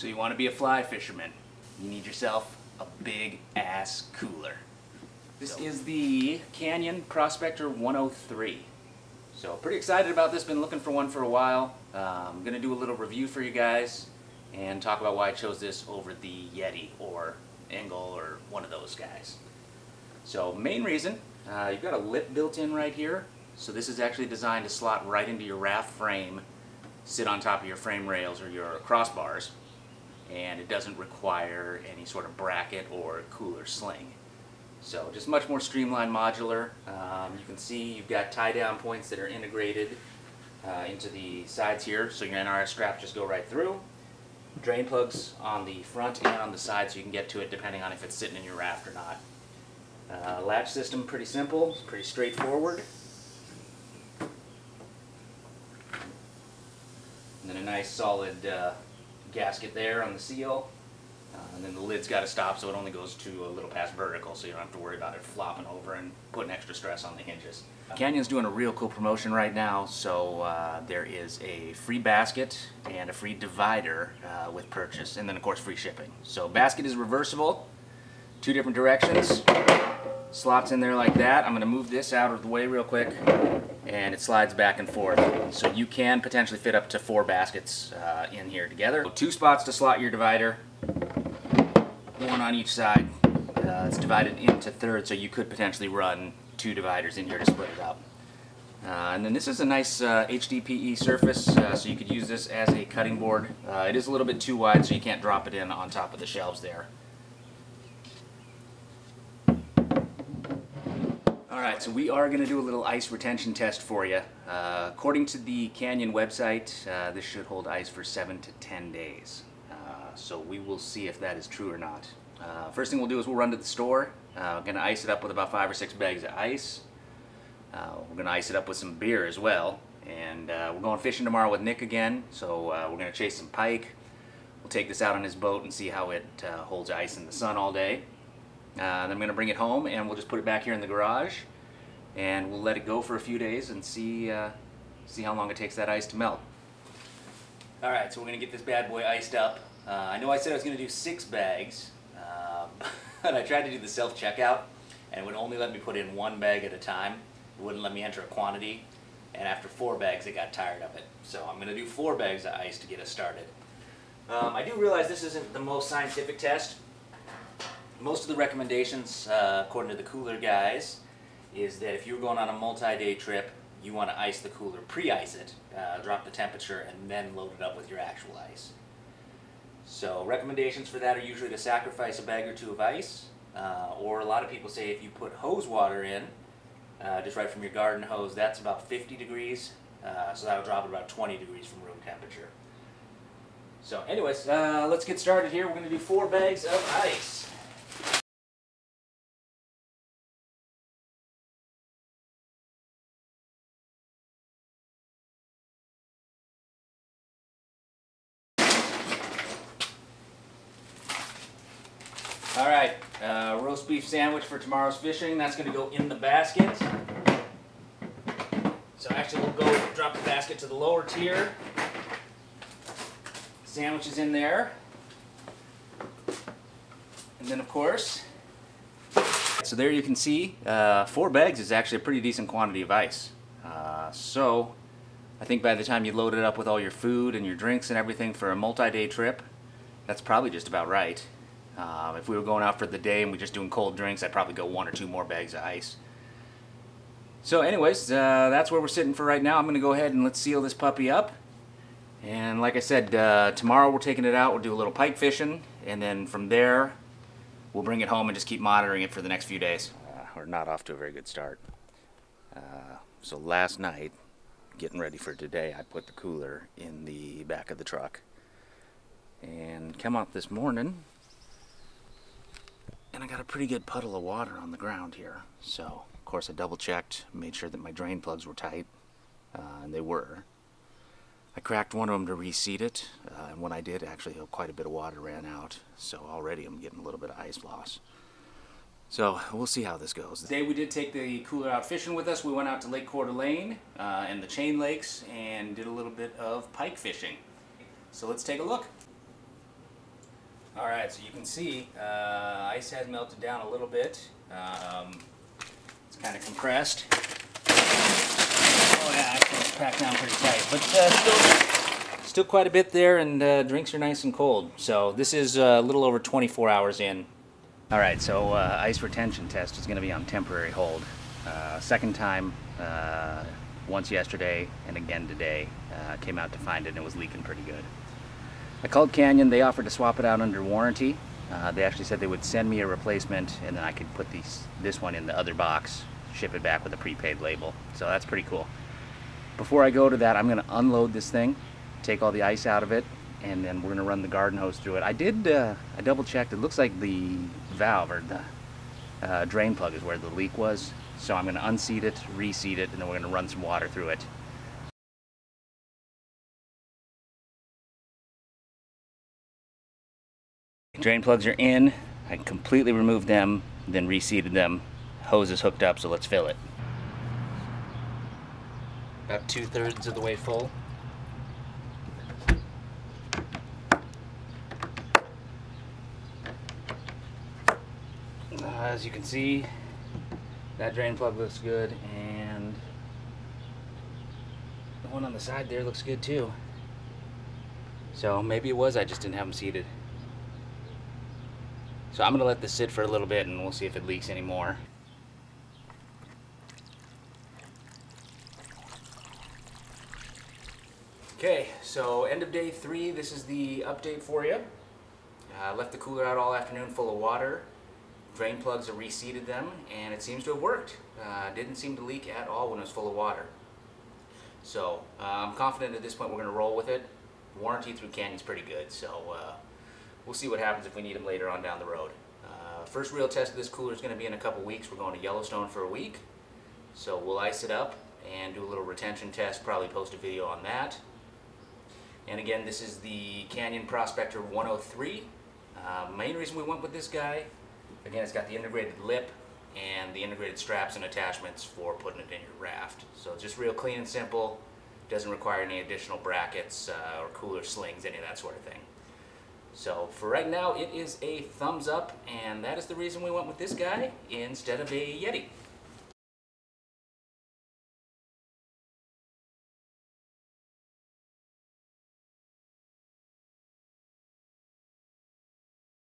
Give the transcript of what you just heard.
So you want to be a fly fisherman. You need yourself a big ass cooler. This is the Canyon Prospector 103. So pretty excited about this, been looking for one for a while. I'm going to do a little review for you guys and talk about why I chose this over the Yeti or Engel or one of those guys. So main reason, you've got a lip built in right here. So this is actually designed to slot right into your raft frame, sit on top of your frame rails or your crossbars, and it doesn't require any sort of bracket or cooler sling. So just much more streamlined, modular. You can see you've got tie down points that are integrated into the sides here, so your NRS straps just go right through. Drain plugs on the front and on the side so you can get to it depending on if it's sitting in your raft or not. Latch system, pretty simple, pretty straightforward. And then a nice solid gasket there on the seal. And then the lid's got to stop so it only goes to a little past vertical, so you don't have to worry about it flopping over and putting extra stress on the hinges. Canyon's doing a real cool promotion right now, so there is a free basket and a free divider with purchase, and then of course free shipping. So basket is reversible, 2 different directions, slots in there like that. I'm going to move this out of the way real quick, and it slides back and forth. So you can potentially fit up to 4 baskets in here together. So 2 spots to slot your divider, 1 on each side. It's divided into thirds, so you could potentially run 2 dividers in here to split it up. And then this is a nice HDPE surface, so you could use this as a cutting board. It is a little bit too wide, so you can't drop it in on top of the shelves there. Alright, so we are going to do a little ice retention test for you. According to the Canyon website, this should hold ice for 7 to 10 days. So we will see if that is true or not. First thing we'll do is we'll run to the store. We're going to ice it up with about 5 or 6 bags of ice. We're going to ice it up with some beer as well. And we're going fishing tomorrow with Nick again, so we're going to chase some pike. We'll take this out on his boat and see how it holds ice in the sun all day. Then I'm going to bring it home and we'll just put it back here in the garage. And we'll let it go for a few days and see how long it takes that ice to melt. Alright, so we're going to get this bad boy iced up. I know I said I was going to do 6 bags, but I tried to do the self-checkout, and it would only let me put in 1 bag at a time. It wouldn't let me enter a quantity, and after 4 bags it got tired of it. So I'm going to do 4 bags of ice to get us started. I do realize this isn't the most scientific test. Most of the recommendations, according to the cooler guys, is that if you're going on a multi-day trip, you want to ice the cooler, pre-ice it, drop the temperature, and then load it up with your actual ice. So recommendations for that are usually to sacrifice a bag or 2 of ice, or a lot of people say if you put hose water in, just right from your garden hose, that's about 50 degrees, so that will drop it about 20 degrees from room temperature. So anyways, let's get started here. We're going to do 4 bags of ice. Alright, roast beef sandwich for tomorrow's fishing. That's going to go in the basket. So actually we'll go drop the basket to the lower tier. Sandwich is in there. And then of course, so there you can see 4 bags is actually a pretty decent quantity of ice. So I think by the time you load it up with all your food and your drinks and everything for a multi-day trip, that's probably just about right. If we were going out for the day and we're just doing cold drinks, I'd probably go 1 or 2 more bags of ice. So anyways, that's where we're sitting for right now. I'm going to go ahead and let's seal this puppy up. And like I said, tomorrow we're taking it out, we'll do a little pike fishing, and then from there we'll bring it home and just keep monitoring it for the next few days. We're not off to a very good start. So last night, getting ready for today, I put the cooler in the back of the truck. And come out this morning, and I got a pretty good puddle of water on the ground here. So, of course, I double checked, made sure that my drain plugs were tight, and they were. I cracked one of them to reseat it, and when I did, actually quite a bit of water ran out. So already I'm getting a little bit of ice loss. So we'll see how this goes. Today we did take the cooler out fishing with us. We went out to Lake Coeur d'Alene and the Chain Lakes and did a little bit of pike fishing. So let's take a look. Alright, so you can see ice has melted down a little bit. It's kind of compressed. Oh yeah, actually it's packed down pretty tight, but still quite a bit there, and drinks are nice and cold. So this is a little over 24 hours in. Alright, so ice retention test is going to be on temporary hold. Second time, once yesterday and again today. Came out to find it and it was leaking pretty good. I called Canyon. They offered to swap it out under warranty. They actually said they would send me a replacement, and then I could put this one in the other box, ship it back with a prepaid label. So that's pretty cool. Before I go to that, I'm going to unload this thing, take all the ice out of it, and then we're going to run the garden hose through it. I double checked. It looks like the valve or the drain plug is where the leak was. So I'm going to unseat it, reseat it, and then we're going to run some water through it. Drain plugs are in. I completely removed them, then reseated them. Hose is hooked up, so let's fill it. About 2/3 of the way full. As you can see, that drain plug looks good, and the one on the side there looks good too. So maybe it was I just didn't have them seated. So I'm going to let this sit for a little bit and we'll see if it leaks anymore. Okay, so end of day 3, this is the update for you. Left the cooler out all afternoon full of water. Drain plugs, are reseated them, and it seems to have worked. Didn't seem to leak at all when it was full of water. So I'm confident at this point we're going to roll with it. Warranty through Canyon's pretty good, so we'll see what happens if we need them later on down the road. First real test of this cooler is going to be in a couple weeks. We're going to Yellowstone for a week. So we'll ice it up and do a little retention test, probably post a video on that. And again, this is the Canyon Prospector 103. Main reason we went with this guy, again, it's got the integrated lip and the integrated straps and attachments for putting it in your raft. So it's just real clean and simple. Doesn't require any additional brackets or cooler slings, any of that sort of thing. So for right now, it is a thumbs up, and that is the reason we went with this guy instead of a Yeti.